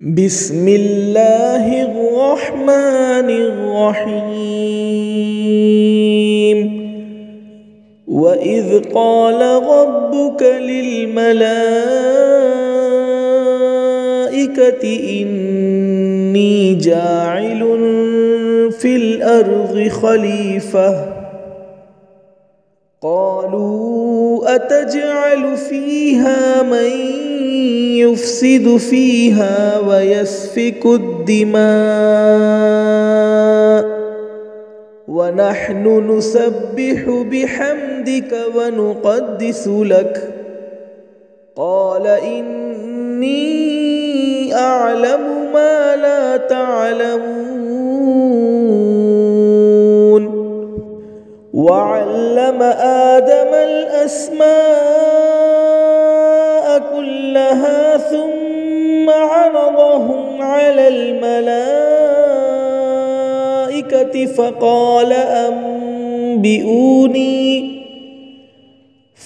بسم الله الرحمن الرحيم وإذ قال ربك للملائكة إني جاعل في الأرض خليفة قالوا أتجعل فيها من يفسد فيها ويسفك الدماء ونحن نسبح بحمدك ونقدس لك قال إني أعلم ما لا تعلمون وعلم آدم الأسماء كلها ثم عرضهم على الملائكة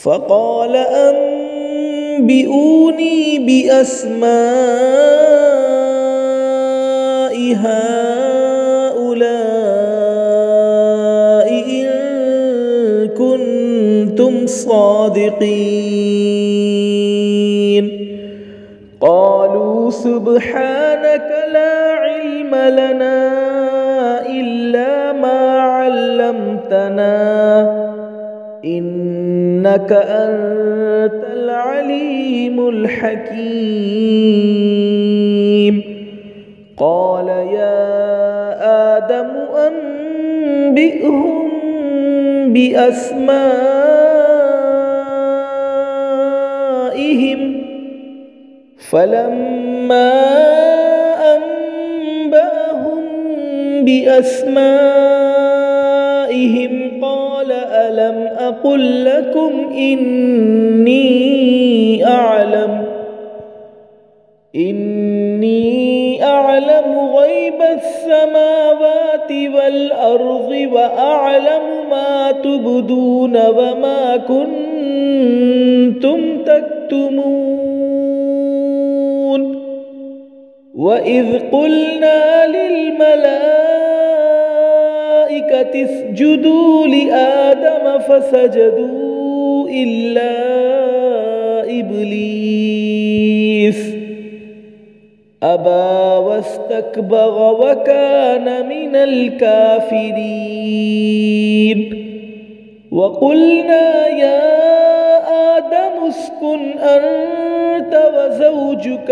فقال أنبئوني بأسماء هؤلاء إن كنتم صادقين قالوا سبحانك لا علم لنا إلا ما علمتنا إنك أنت العليم الحكيم قال يا آدم أنبئهم بأسمائهم فلما أنبأهم بأسمائهم قال ألم أقل لكم إني أعلم غيب السماوات والأرض وأعلم ما تبدون وما كنتم تكتمون وإذ قلنا للملائكة اسجدوا لآدم فسجدوا إلا إبليس أبى واستكبر وكان من الكافرين وقلنا يا آدم اسكن أنت وزوجك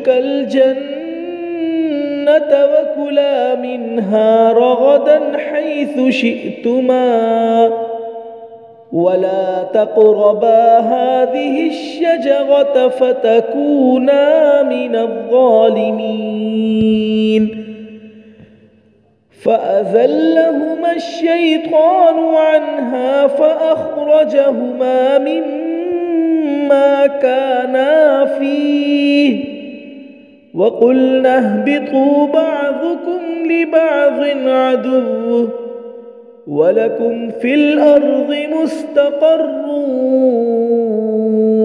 الجنة وكلا منها رغدا حيث شئتما ولا تقربا هذه الشجرة فتكونا من الظالمين فأزلهما الشيطان عنها فأخرجهما مما كانا فيه وقلنا اهبطوا بعضكم لبعض عدو ولكم في الأرض مستقر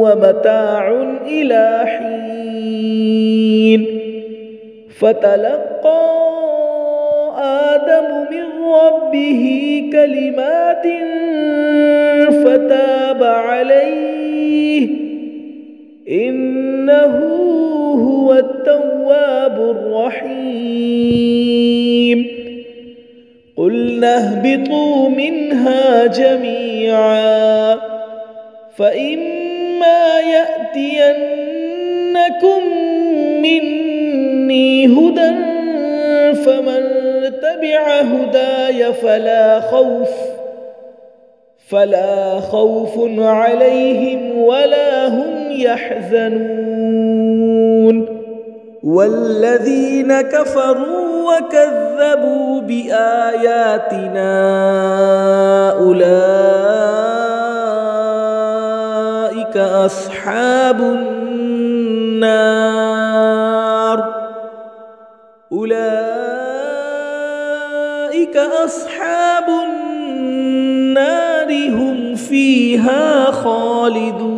ومتاع إلى حين فتلقى آدم من ربه كلمات فتاب عليه إنه هو التواب الرحيم قلنا اهبطوا منها جميعا فإما يأتينكم مني هدى فمن تبع هداي فلا خوف عليهم ولا هم يحزنون والذين كفروا وكذبوا بآياتنا أولئك أصحاب النار هم فيها خالدون.